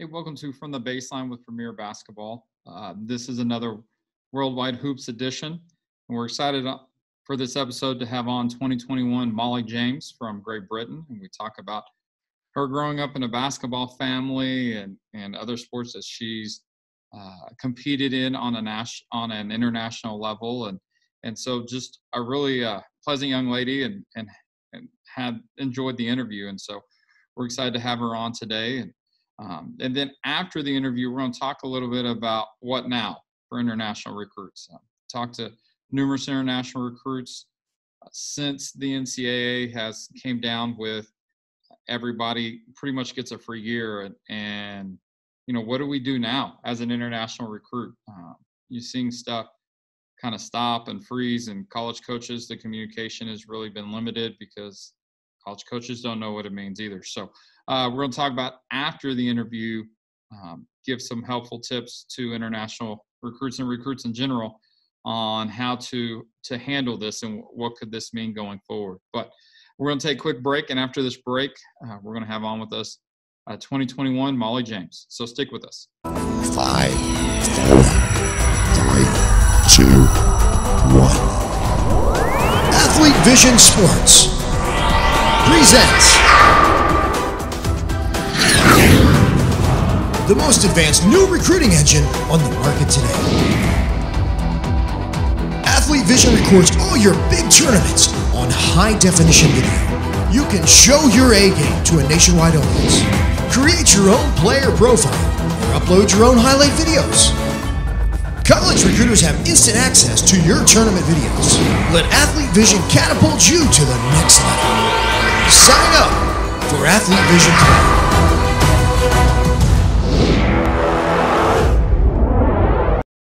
Hey, welcome to From the Baseline with Premier Basketball. This is another Worldwide Hoops edition, and we're excited for this episode to have on 2021 Molly James from Great Britain, and we talk about her growing up in a basketball family and other sports that she's competed in on an international level, and so just a really pleasant young lady, and had enjoyed the interview, and so we're excited to have her on today. And then after the interview, we're going to talk a little bit about what now for international recruits. Talk to numerous international recruits since the NCAA has came down with everybody pretty much gets a free year. And you know, what do we do now as an international recruit? You're seeing stuff kind of stop and freeze, and college coaches, the communication has really been limited because college coaches don't know what it means either. So we're going to talk about after the interview, give some helpful tips to international recruits and recruits in general on how to handle this and what could this mean going forward. But we're going to take a quick break, and after this break, we're going to have on with us 2021 Molly James. So stick with us. 5, 4, 3, 2, 1. Athlete Vision Sports presents the most advanced new recruiting engine on the market today. Athlete Vision records all your big tournaments on high-definition video. You can show your A game to a nationwide audience, create your own player profile, or upload your own highlight videos. College recruiters have instant access to your tournament videos. Let Athlete Vision catapult you to the next level. Sign up for Athlete Vision today.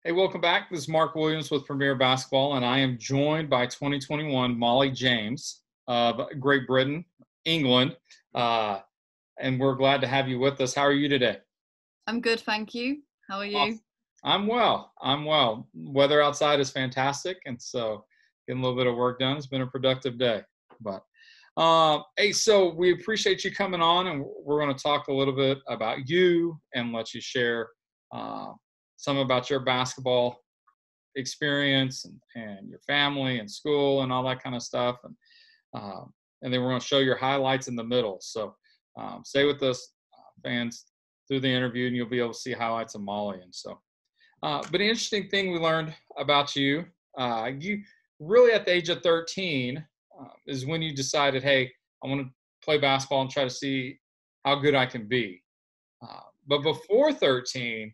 Hey, welcome back. This is Mark Williams with Premier Basketball, and I am joined by 2021 Molly James of Great Britain, England, and we're glad to have you with us. How are you today? I'm good, thank you. How are you? Awesome. I'm well. Weather outside is fantastic, and so getting a little bit of work done. It's been a productive day. But hey, so we appreciate you coming on, and we're going to talk a little bit about you and let you share some about your basketball experience and your family and school and all that kind of stuff. And then we're going to show your highlights in the middle. So stay with us, fans, through the interview, and you'll be able to see highlights of Molly. And so, but an interesting thing we learned about you, you really at the age of 13 is when you decided, hey, I want to play basketball and try to see how good I can be. But before 13,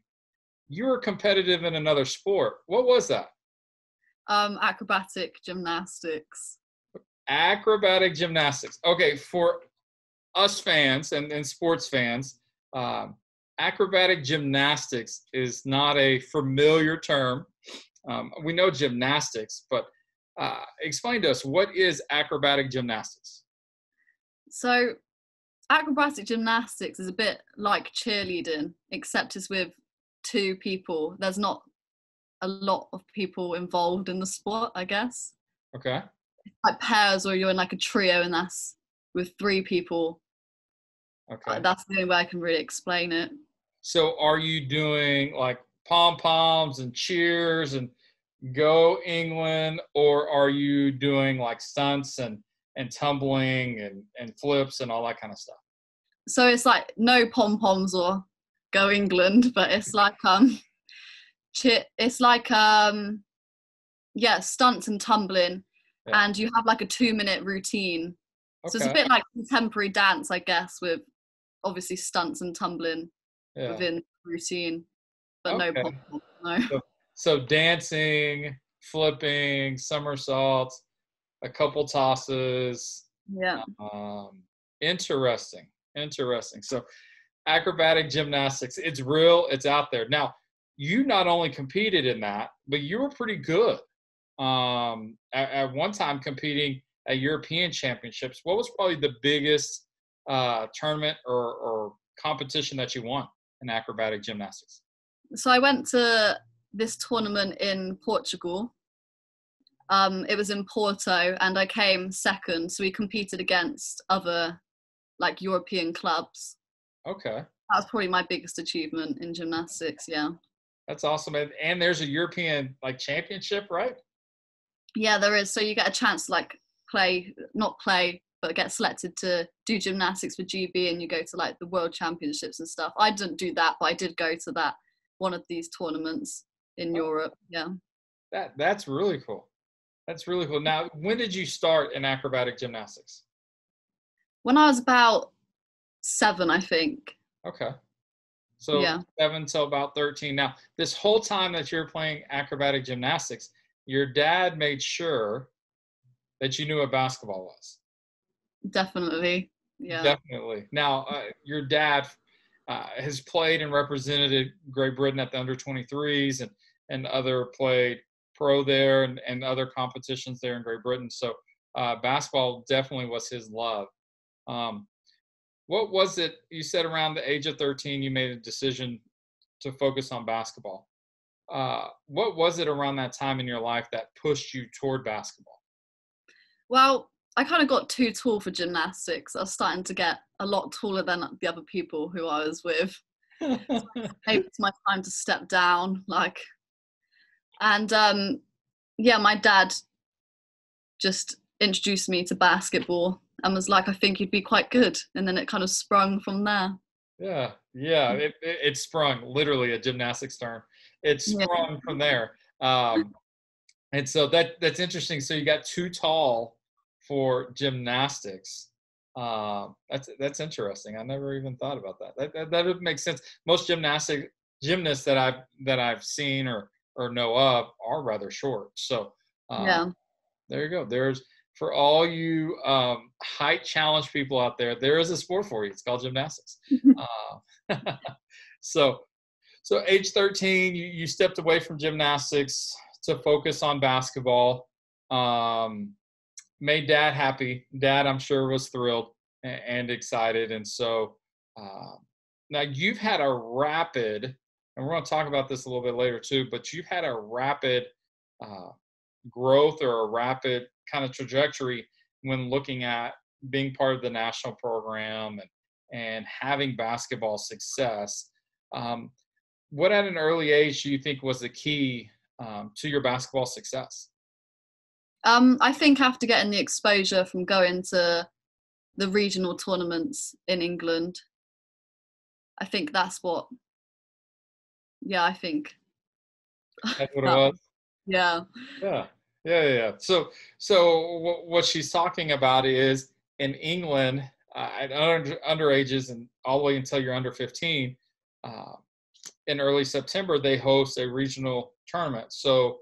you were competitive in another sport. What was that? Acrobatic gymnastics. Acrobatic gymnastics. Okay, for us fans and sports fans, acrobatic gymnastics is not a familiar term. We know gymnastics, but explain to us, what is acrobatic gymnastics? So acrobatic gymnastics is a bit like cheerleading, except it's with two people. There's not a lot of people involved in the sport, I guess. Okay. Like pairs, or you're in like a trio, and that's with three people. Okay. That's the only way I can really explain it. So are you doing like pom-poms and cheers and go England, or are you doing like stunts and tumbling and flips and all that kind of stuff? So it's like no pom-poms or go England, but it's like stunts and tumbling. Yeah. And you have like a 2-minute routine. Okay. So it's a bit like contemporary dance, I guess, with obviously stunts and tumbling within the routine, but no pom-poms, no. So dancing, flipping, somersaults, a couple tosses. Yeah. Interesting. So acrobatic gymnastics, it's real, it's out there. Now, you not only competed in that, but you were pretty good. At one time competing at European Championships. What was probably the biggest tournament or competition that you won in acrobatic gymnastics? So I went to this tournament in Portugal. It was in Porto, and I came second. So we competed against other like European clubs. Okay. That was probably my biggest achievement in gymnastics. Yeah. That's awesome. And there's a European like championship, right? Yeah, there is. So you get a chance to like not play, but get selected to do gymnastics for GB, and you go to like the world championships and stuff. I didn't do that, but I did go to that one of these tournaments in Europe. Yeah. That's really cool. That's really cool. Now, when did you start in acrobatic gymnastics? When I was about 7, I think. Okay. So yeah. 7 till about 13. Now, this whole time that you're playing acrobatic gymnastics, your dad made sure that you knew what basketball was. Definitely. Yeah. Definitely. Now, your dad has played and represented Great Britain at the under 23s and other played pro there and other competitions there in Great Britain. So basketball definitely was his love. What was it, you said around the age of 13, you made a decision to focus on basketball. What was it around that time in your life that pushed you toward basketball? Well, I kind of got too tall for gymnastics. I was starting to get a lot taller than the other people who I was with. So maybe it's my time to step down. And my dad just introduced me to basketball and was like, I think you'd be quite good. And then it kind of sprung from there. Yeah. It sprung, literally a gymnastics term. It sprung from there. And so that's interesting. So you got too tall for gymnastics. That's interesting. I never even thought about that. That would make sense. Most gymnasts that I've seen or know of are rather short. So there you go. There's, for all you height challenge people out there, there is a sport for you. It's called gymnastics. So age 13, you stepped away from gymnastics to focus on basketball. Made Dad happy. Dad, I'm sure, was thrilled and excited. And so now you've had a rapid, and we're going to talk about this a little bit later too, but you've had a rapid growth or a rapid kind of trajectory when looking at being part of the national program and having basketball success. What at an early age do you think was the key to your basketball success? I think after getting the exposure from going to the regional tournaments in England, I think that's what, I think. That's what it was? Yeah. Yeah. So what she's talking about is in England, at underages and all the way until you're under 15, in early September, they host a regional tournament. So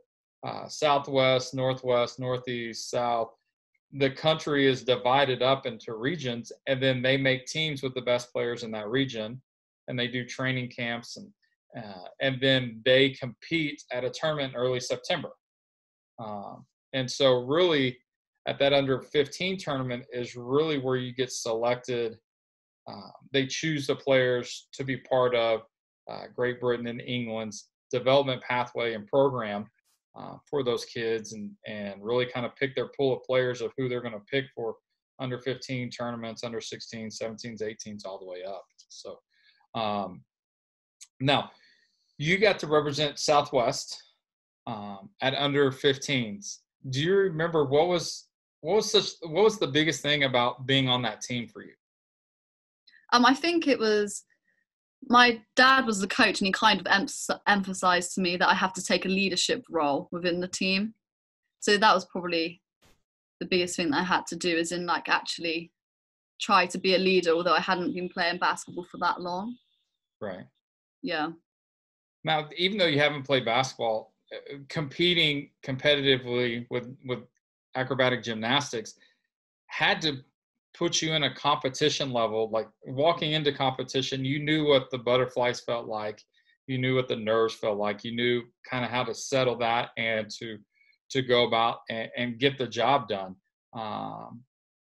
Southwest, Northwest, Northeast, South, the country is divided up into regions, and then they make teams with the best players in that region, and they do training camps, and then they compete at a tournament in early September. And so really at that under 15 tournament is really where you get selected. They choose the players to be part of Great Britain and England's development pathway and program for those kids, and really kind of pick their pool of players of who they're going to pick for under 15 tournaments, under 16, 17s, 18s, all the way up. So now you got to represent Southwest at under 15s. Do you remember what was the biggest thing about being on that team for you? I think it was, my dad was the coach, and he kind of emphasized to me that I have to take a leadership role within the team. So that was probably the biggest thing that I had to do, is in like actually try to be a leader, although I hadn't been playing basketball for that long. Right. Yeah. Now, even though you haven't played basketball, competing competitively with acrobatic gymnastics had to put you in a competition level. Like walking into competition, you knew what the butterflies felt like, you knew what the nerves felt like, you knew kind of how to settle that and to go about and get the job done.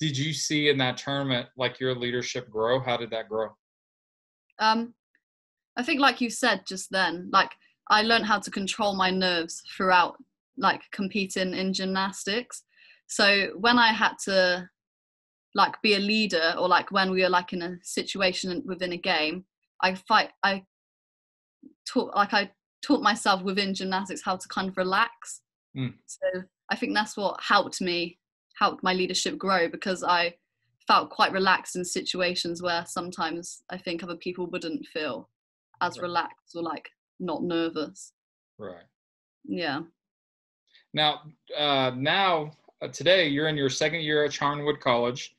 Did you see in that tournament like your leadership grow? How did that grow? I think, like you said just then, like I learned how to control my nerves throughout like competing in gymnastics. So when I had to like be a leader, or like when we were like in a situation within a game, I taught myself within gymnastics how to kind of relax. So I think that's what helped my leadership grow, because I felt quite relaxed in situations where sometimes I think other people wouldn't feel as relaxed or like not nervous. Right. Yeah. Now, today you're in your second year at Charnwood College,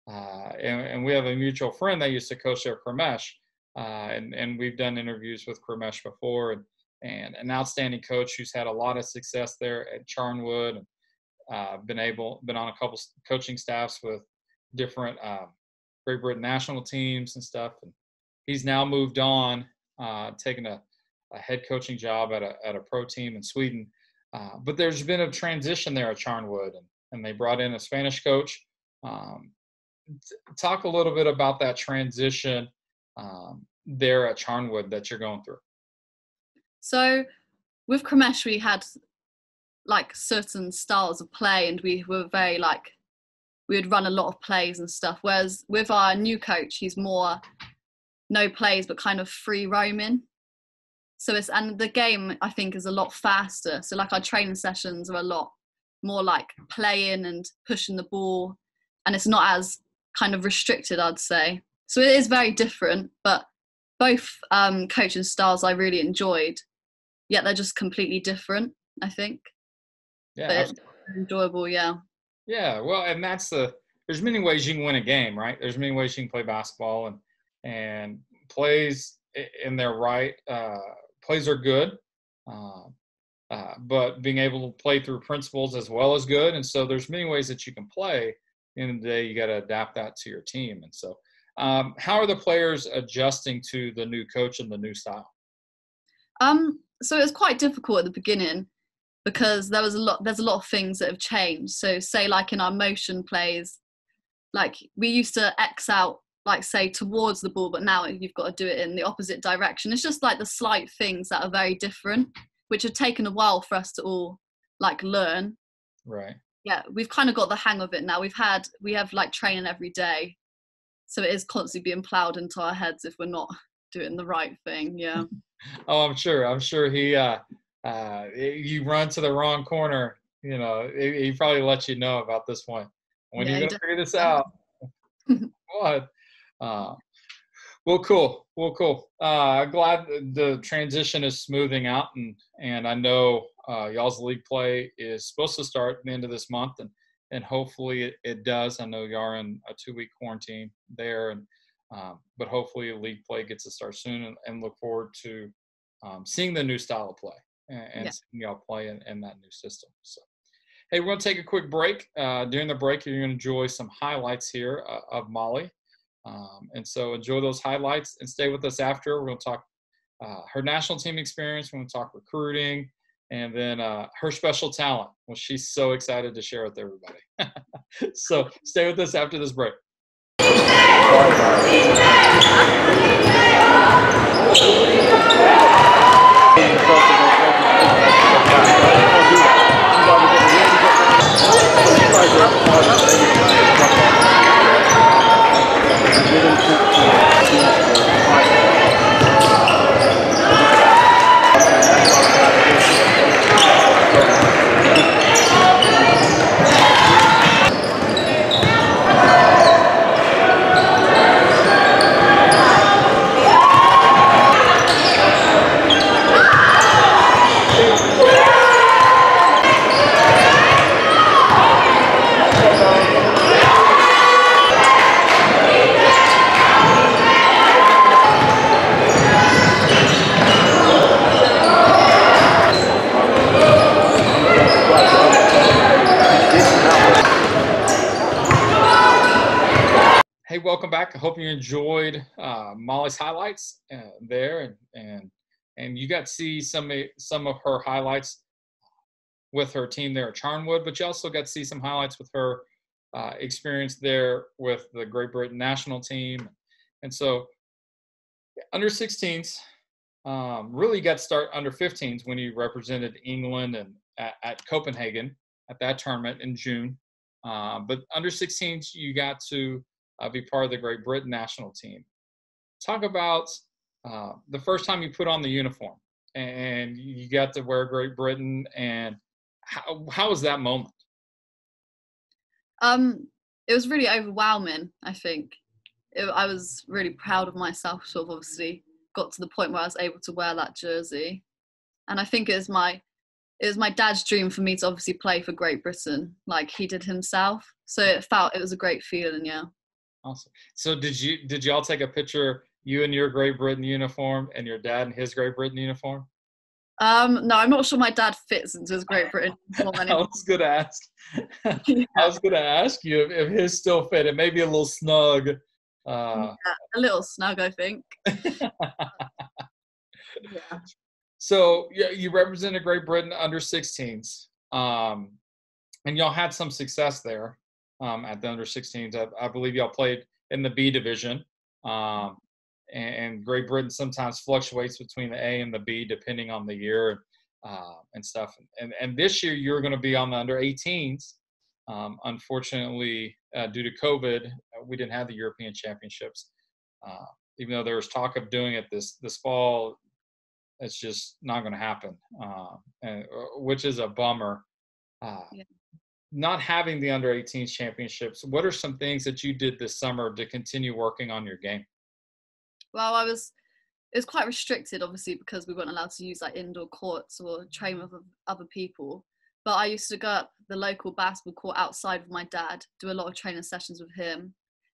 and we have a mutual friend that used to coach there, Kramesh, and we've done interviews with Kramesh before, and an outstanding coach who's had a lot of success there at Charnwood, and been on a couple coaching staffs with different Great Britain national teams and stuff. And he's now moved on, taking a head coaching job at a pro team in Sweden. But there's been a transition there at Charnwood, and they brought in a Spanish coach. Talk a little bit about that transition there at Charnwood that you're going through. So with Kramesh, we had like certain styles of play, and we were very like, we would run a lot of plays and stuff. Whereas with our new coach, he's more no plays, but kind of free roaming. So and the game, I think, is a lot faster. So like our training sessions are a lot more like playing and pushing the ball, and it's not as kind of restricted, I'd say. So it is very different, but both coaching styles I really enjoyed, yet they're just completely different, I think. Yeah, but it's enjoyable. Yeah. Yeah, well, and there's many ways you can win a game, right? There's many ways you can play basketball, and plays in their right. Plays are good, but being able to play through principles as well as good. And so there's many ways that you can play. In the day, you got to adapt that to your team. And so how are the players adjusting to the new coach and the new style? So it was quite difficult at the beginning, because there's a lot of things that have changed. So say like in our motion plays, like we used to X out, like say towards the ball, but now you've got to do it in the opposite direction. It's just like the slight things that are very different, which have taken a while for us to all like learn. Right. Yeah, we've kind of got the hang of it now. We have like training every day, so it is constantly being plowed into our heads if we're not doing the right thing. Yeah. Oh, I'm sure he you run to the wrong corner, he probably let you know about this one. When are you gonna figure this out? What? Well, cool. Glad the transition is smoothing out, and I know y'all's league play is supposed to start at the end of this month, and hopefully it does. I know y'all are in a 2-week quarantine there, and but hopefully league play gets to start soon, and look forward to seeing the new style of play and seeing y'all play in that new system. So, hey, we're going to take a quick break. During the break, you're going to enjoy some highlights here of Molly. And so enjoy those highlights and stay with us after. We're going to talk her national team experience. We're going to talk recruiting, and then her special talent, which she's so excited to share with everybody. So stay with us after this break. Hey, welcome back. I hope you enjoyed Molly's highlights there, and you got to see some of her highlights with her team there at Charnwood, but you also got to see some highlights with her experience there with the Great Britain national team. And so under 16s, really got to start under 15s when you represented England and at Copenhagen at that tournament in June. But under 16s, you got to be part of the Great Britain national team. Talk about the first time you put on the uniform and you got to wear Great Britain, and how was that moment? It was really overwhelming, I think. I was really proud of myself to have obviously got to the point where I was able to wear that jersey. And I think it was my dad's dream for me to obviously play for Great Britain, like he did himself. So it was a great feeling, yeah. Awesome. So did y'all take a picture, you in your Great Britain uniform and your dad in his Great Britain uniform? No, I'm not sure my dad fits into his Great Britain uniform anymore. I was gonna ask. Yeah. I was gonna ask you if his still fit. It may be a little snug. Yeah, a little snug, I think. Yeah. So yeah, you represented Great Britain under 16s, and y'all had some success there at the under 16s. I believe y'all played in the B division, and Great Britain sometimes fluctuates between the A and the B depending on the year and stuff. And this year you're going to be on the under 18s. Unfortunately, due to COVID, we didn't have the European Championships. Even though there was talk of doing it this fall, it's just not going to happen, which is a bummer. Yeah. Not having the under 18s championships, what are some things that you did this summer to continue working on your game? Well, it was quite restricted, obviously, because we weren't allowed to use like indoor courts or train with other people. But I used to go up the local basketball court outside with my dad, do a lot of training sessions with him.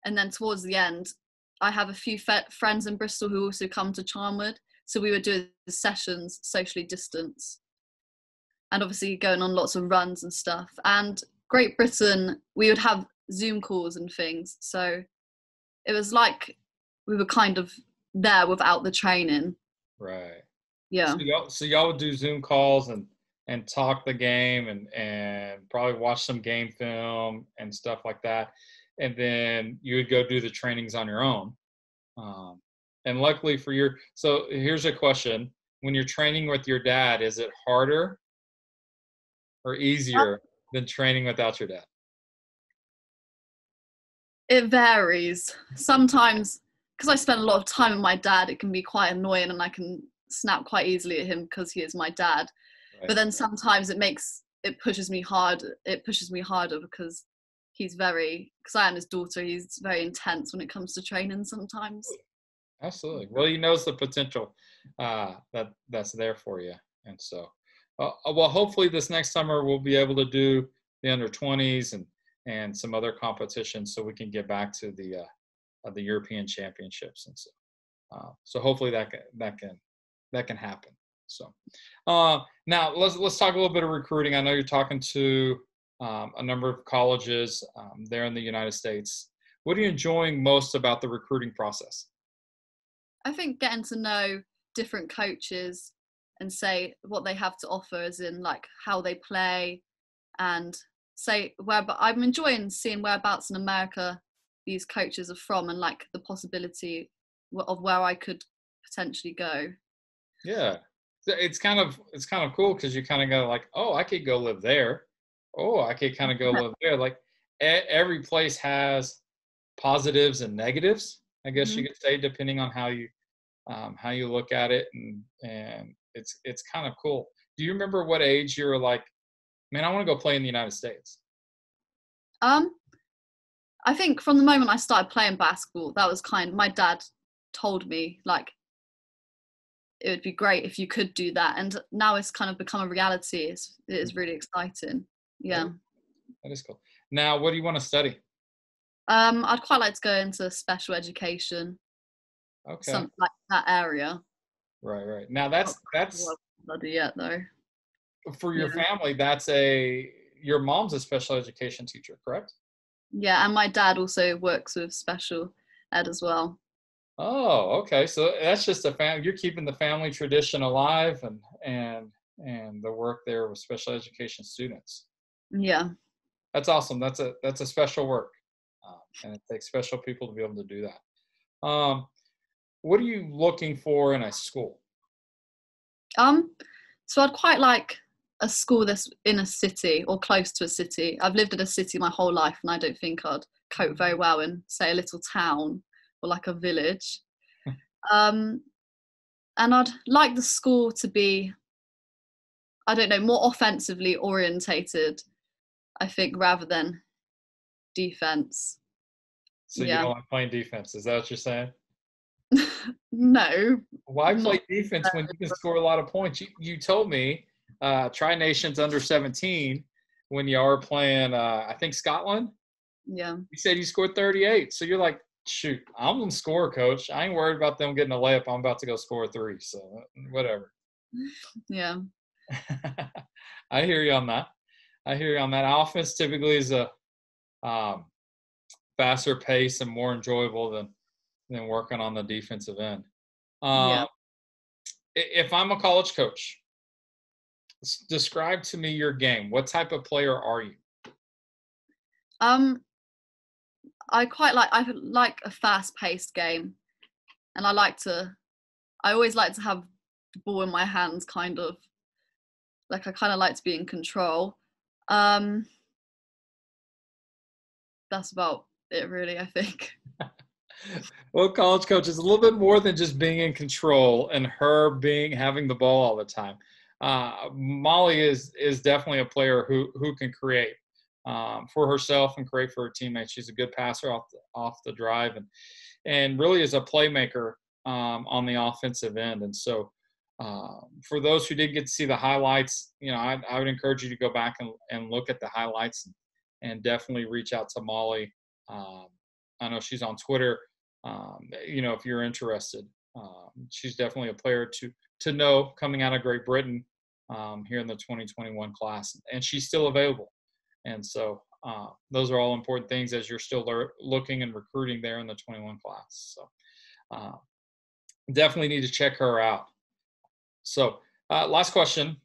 And then towards the end, I have a few friends in Bristol who also come to Charnwood. So we would do the sessions socially distanced and obviously going on lots of runs and stuff. And Great Britain, we would have Zoom calls and things. So it was like we were kind of there without the training. Right. Yeah. So y'all would do Zoom calls and talk the game and probably watch some game film and stuff like that. And then you would go do the trainings on your own. And luckily for so here's a question. When you're training with your dad, is it harder or easier than training without your dad? It varies. Sometimes, because I spend a lot of time with my dad, it can be quite annoying and I can snap quite easily at him because he is my dad. Right. But then sometimes it pushes me harder because because I am his daughter, he's very intense when it comes to training sometimes. Absolutely. Well, he knows the potential that's there for you. And so, well, hopefully this next summer we'll be able to do the under 20s and some other competitions so we can get back to the European Championships. And so hopefully that can happen. So now let's talk a little bit of recruiting. I know you're talking to a number of colleges there in the United States. What are you enjoying most about the recruiting process? I think getting to know different coaches and say what they have to offer, as in like how they play, and say but I'm enjoying seeing whereabouts in America these coaches are from and like the possibility of where I could potentially go. Yeah, it's kind of cool because you kind of go like, oh, I could go live there. Oh, I could kind of go live there. Like every place has positives and negatives, I guess you could say, depending on how you look at it, and it's kind of cool. Do you remember what age you were like, man, I want to go play in the United States? I think from the moment I started playing basketball, that was my dad told me like it would be great if you could do that, and now it's kind of become a reality. It is really exciting. Yeah, that is cool. Now, what do you want to study? I'd quite like to go into special education. Okay. Something like that area. Right. Now that's study yet though. For your family, your mom's a special education teacher, correct? Yeah, and my dad also works with special ed as well. Oh, okay. So that's just you're keeping the family tradition alive and the work there with special education students. Yeah. That's awesome. That's a special work. And it takes special people to be able to do that. What are you looking for in a school? So I'd quite like a school that's in a city or close to a city. I've lived in a city my whole life and I don't think I'd cope very well in, say, a little town or like a village. And I'd like the score to be, I don't know, more offensively orientated, I think, rather than defense. So you don't like playing defense? Is that what you're saying? No. Why play defense when you can score a lot of points? You told me Tri-Nations under 17 when you are playing, I think, Scotland. Yeah. You said you scored 38. So you're like, shoot, I'm going to score, coach. I ain't worried about them getting a layup. I'm about to go score 3. So whatever. Yeah. I hear you on that. Offense typically is a faster pace and more enjoyable than working on the defensive end. If I'm a college coach, describe to me your game. What type of player are you? I like a fast-paced game, and I always like to have the ball in my hands, kind of. Like, I kind of like to be in control. That's about it, really, I think. Well, college coach is a little bit more than just being in control and her having the ball all the time. Molly is definitely a player who can create for herself and create for her teammates. She's a good passer off the drive and really is a playmaker on the offensive end. And so for those who did get to see the highlights, I would encourage you to go back and look at the highlights and definitely reach out to Molly. I know she's on Twitter. If you're interested, she's definitely a player to know coming out of Great Britain here in the 2021 class, and she's still available. And so those are all important things as you're still looking and recruiting there in the 21 class. So definitely need to check her out. So last question.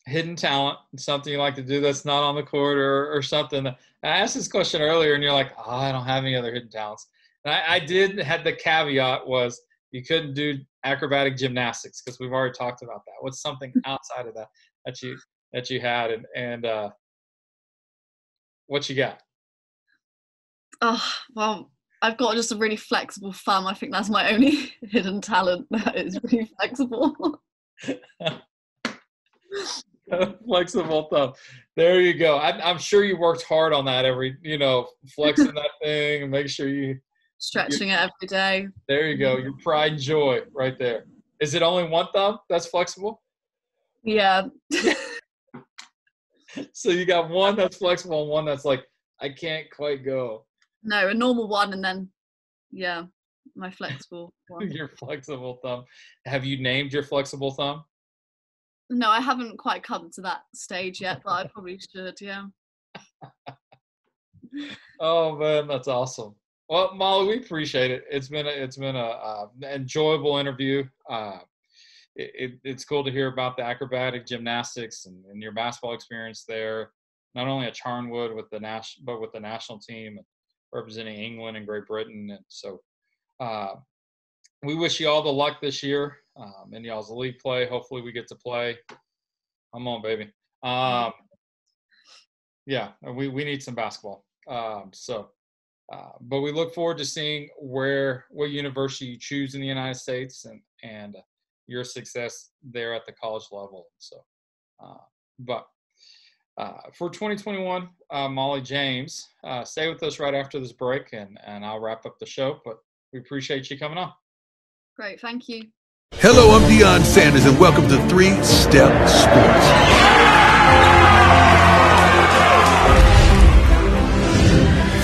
Hidden talent, something you like to do that's not on the court or something. I asked this question earlier and you're like, oh, I don't have any other hidden talents. And I did had the caveat was you couldn't do acrobatic gymnastics because we've already talked about that. What's something outside of that you had and what you got? Oh, well, I've got just a really flexible thumb. I think that's my only hidden talent. That is really flexible. Flexible thumb. There you go. I'm sure you worked hard on that flexing that thing and make sure you stretching it every day. There you go. Your pride and joy right there. Is it only one thumb that's flexible? Yeah. So you got one that's flexible and one that's like, I can't quite go. No, a normal one and then, my flexible one. Your flexible thumb. Have you named your flexible thumb? No, I haven't quite come to that stage yet, but I probably should, yeah. Oh, man, that's awesome. Well, Molly, we appreciate it. It's been a enjoyable interview. It's cool to hear about the acrobatic gymnastics and your basketball experience there, not only at Charnwood but with the national team representing England and Great Britain. And so we wish you all the luck this year in y'all's league play. Hopefully we get to play. Come on, baby. We need some basketball. But we look forward to seeing what university you choose in the United States and your success there at the college level. So, for 2021, Molly James, stay with us right after this break and I'll wrap up the show, but we appreciate you coming on. Great. Thank you. Hello, I'm Deion Sanders and welcome to 3-Step Sports.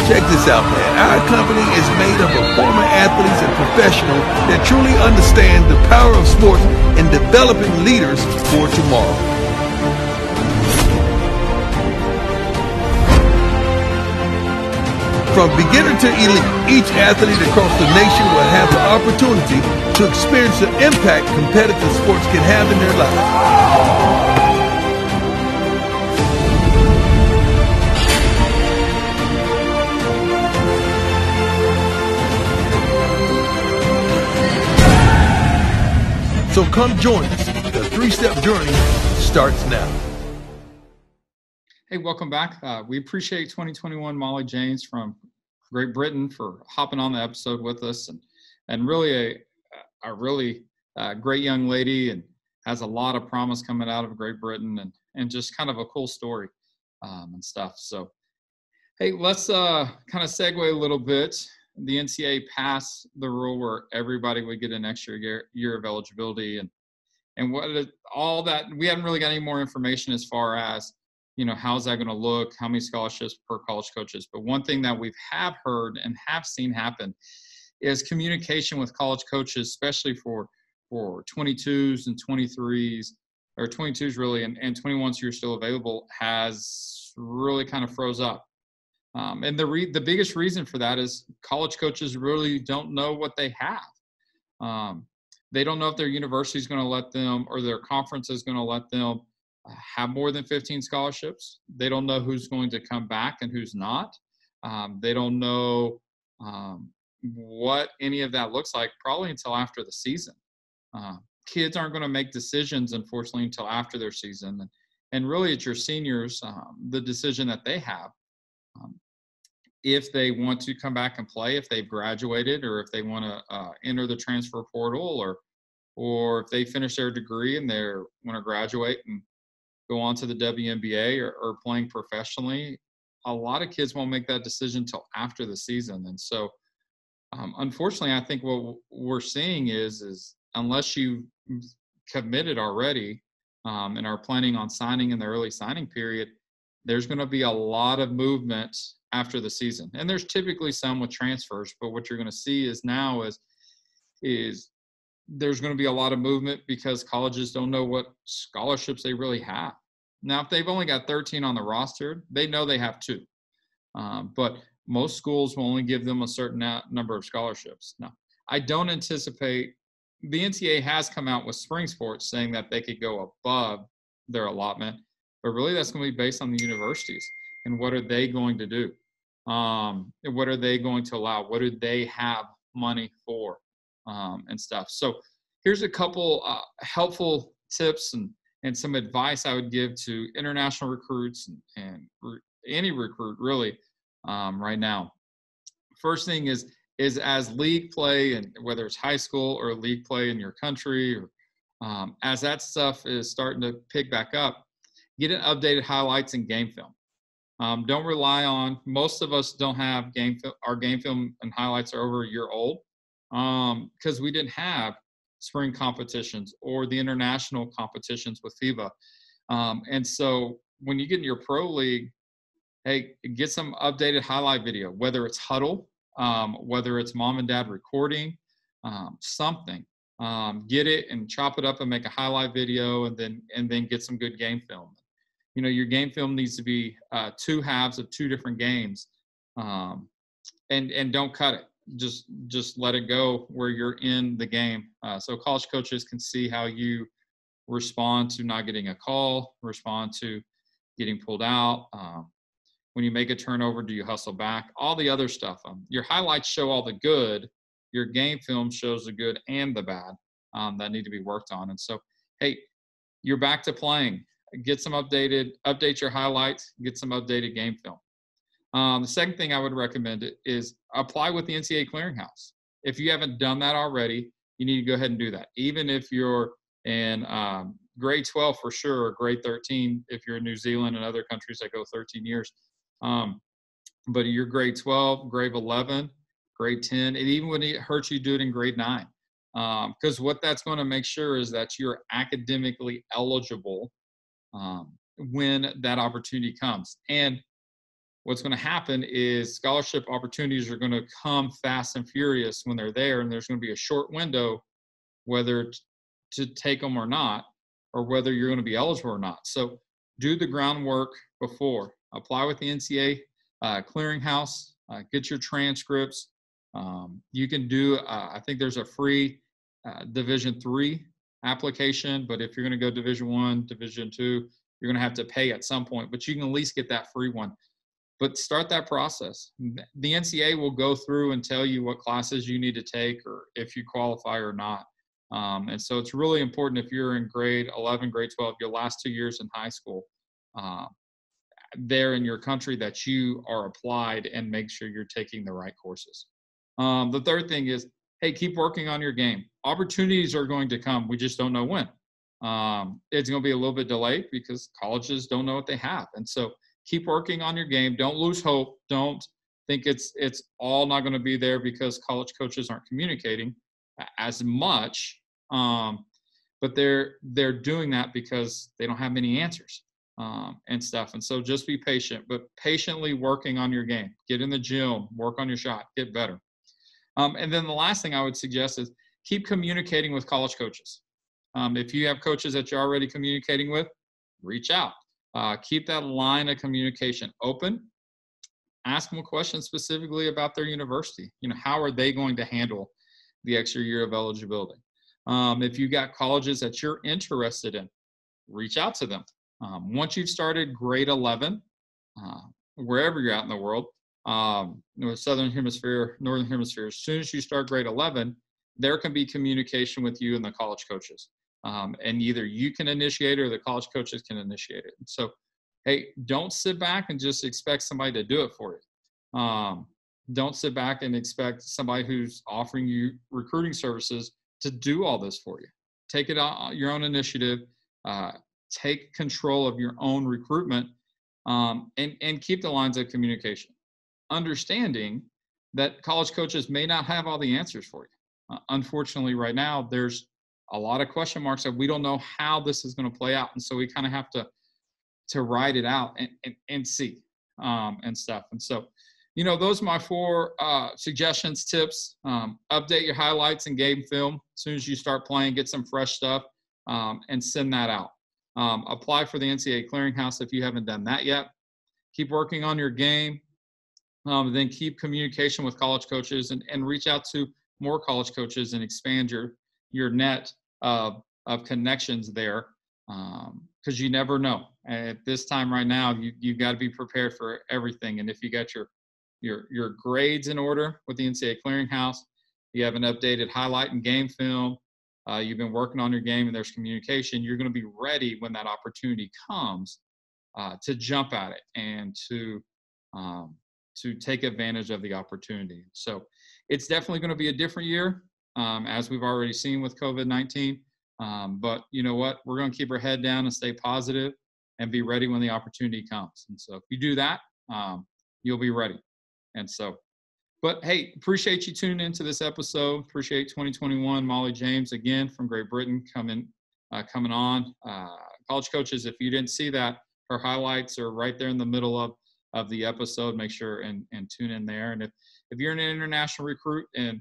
Check this out, man. Our company is made up of former athletes and professionals that truly understand the power of sports in developing leaders for tomorrow. From beginner to elite, each athlete across the nation will have the opportunity to experience the impact competitive sports can have in their lives. So come join us. The 3-Step journey starts now. Hey, welcome back. We appreciate 2021 Molly James from Great Britain for hopping on the episode with us and really a really great young lady and has a lot of promise coming out of Great Britain, and just kind of a cool story and stuff. So, hey, let's kind of segue a little bit. The NCAA passed the rule where everybody would get an extra year of eligibility, and all that. We haven't really got any more information as far as, how's that going to look, how many scholarships per college coaches. But one thing that we have heard and have seen happen is communication with college coaches, especially for 22s and 23s, or 22s really, and 21s who are still available, has really kind of froze up. And the biggest reason for that is college coaches really don't know what they have. They don't know if their university is going to let them, or their conference is going to let them have more than 15 scholarships. They don't know who's going to come back and who's not. They don't know what any of that looks like probably until after the season. Kids aren't going to make decisions, unfortunately, until after their season. And really, it's your seniors, the decision that they have. If they want to come back and play, if they've graduated, or if they want to enter the transfer portal, or if they finish their degree and they want to graduate and go on to the WNBA or playing professionally, a lot of kids won't make that decision until after the season. And so, unfortunately, I think what we're seeing is unless you've committed already and are planning on signing in the early signing period, there's going to be a lot of movement after the season. And there's typically some with transfers, but what you're going to see is now is there's going to be a lot of movement because colleges don't know what scholarships they really have. Now, if they've only got 13 on the roster, they know they have 2. But most schools will only give them a certain number of scholarships. Now, I don't anticipate – the NCAA has come out with spring sports saying that they could go above their allotment, but really that's going to be based on the universities and what are they going to do? What are they going to allow? What do they have money for and stuff? So here's a couple helpful tips and some advice I would give to international recruits and any recruit really right now. First thing is as league play, and whether it's high school or league play in your country, or as that stuff is starting to pick back up, get an updated highlights and game film. Don't rely on, most of us don't have our game film and highlights are over a year old because we didn't have spring competitions or the international competitions with FIBA. And so when you get in your pro league, hey, get some updated highlight video, whether it's huddle, whether it's mom and dad recording, something. Get it and chop it up and make a highlight video, and then get some good game film. Your game film needs to be 2 halves of 2 different games, and don't cut it. Just let it go where you're in the game. So college coaches can see how you respond to not getting a call, respond to getting pulled out. When you make a turnover, do you hustle back? All the other stuff. Your highlights show all the good. Your game film shows the good and the bad that need to be worked on. And so, hey, you're back to playing. Get some update your highlights, get some updated game film. The second thing I would recommend is apply with the NCAA Clearinghouse. If you haven't done that already, you need to go ahead and do that. Even if you're in grade 12 for sure, or grade 13 if you're in New Zealand and other countries that go 13 years. But you're grade 12, grade 11, grade 10, and even when it hurts you, do it in grade 9. Because what that's going to make sure is that you're academically eligible when that opportunity comes. And what's going to happen is scholarship opportunities are going to come fast and furious when they're there, and there's going to be a short window whether to take them or not, or whether you're going to be eligible or not. So do the groundwork before. Apply with the NCAA Clearinghouse, get your transcripts. You can do, I think there's a free Division III application, but if you're going to go Division I, Division II, you're going to have to pay at some point, but you can at least get that free one. But start that process. The NCAA will go through and tell you what classes you need to take or if you qualify or not. And so it's really important if you're in grade 11, grade 12, your last 2 years in high school, there in your country, that you are applied and make sure you're taking the right courses. The third thing is hey, keep working on your game. Opportunities are going to come. We just don't know when. It's going to be a little bit delayed because colleges don't know what they have. And so keep working on your game. Don't lose hope. Don't think it's all not going to be there because college coaches aren't communicating as much. But they're doing that because they don't have many answers and stuff. And so just be patient, but patiently working on your game. Get in the gym, work on your shot, get better. And then the last thing I would suggest is keep communicating with college coaches. If you have coaches that you're already communicating with, reach out. Keep that line of communication open. Ask them a question specifically about their university. How are they going to handle the extra year of eligibility? If you got colleges that you're interested in, reach out to them. Once you've started grade 11, wherever you're at in the world, Southern Hemisphere, Northern Hemisphere, as soon as you start grade 11, there can be communication with you and the college coaches. And either you can initiate it or the college coaches can initiate it. So, hey, don't sit back and just expect somebody to do it for you. Don't sit back and expect somebody who's offering you recruiting services to do all this for you. Take it on your own initiative. Take control of your own recruitment and keep the lines of communication. Understanding that college coaches may not have all the answers for you. Unfortunately, right now, there's a lot of question marks that we don't know how this is going to play out. And so we kind of have to ride it out and see and stuff. And so, those are my 4 suggestions, tips. Update your highlights and game film. As soon as you start playing, get some fresh stuff and send that out. Apply for the NCAA clearinghouse if you haven't done that yet. Keep working on your game. Then keep communication with college coaches and reach out to more college coaches and expand your net of connections there, because you never know. At this time right now, you've got to be prepared for everything. And if you got your grades in order with the NCAA clearinghouse, you have an updated highlight and game film, you've been working on your game and there's communication, you're going to be ready when that opportunity comes to jump at it and to take advantage of the opportunity. So it's definitely going to be a different year, as we've already seen with COVID-19. But you know what? We're going to keep our head down and stay positive and be ready when the opportunity comes. And so if you do that, you'll be ready. And so, but hey, appreciate you tuning into this episode. Appreciate 2021 Molly James again from Great Britain coming on. College coaches, if you didn't see that, her highlights are right there in the middle of the episode. Make sure and tune in there. And if you're an international recruit and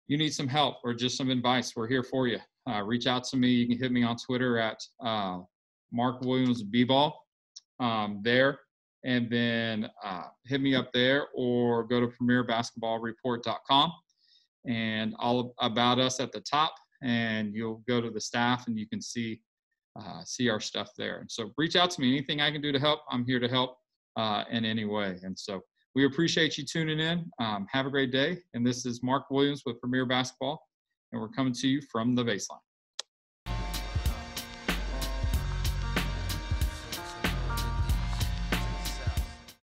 you need some help or just some advice, we're here for you. Reach out to me. You can hit me on Twitter at Mark Williams B-Ball there. And then hit me up there or go to premierbasketballreport.com and all about us at the top, and you'll go to the staff and you can see our stuff there. And so reach out to me. Anything I can do to help, I'm here to help in any way. And so we appreciate you tuning in. Have a great day. And this is Mark Williams with Premier Basketball, and we're coming to you from the baseline.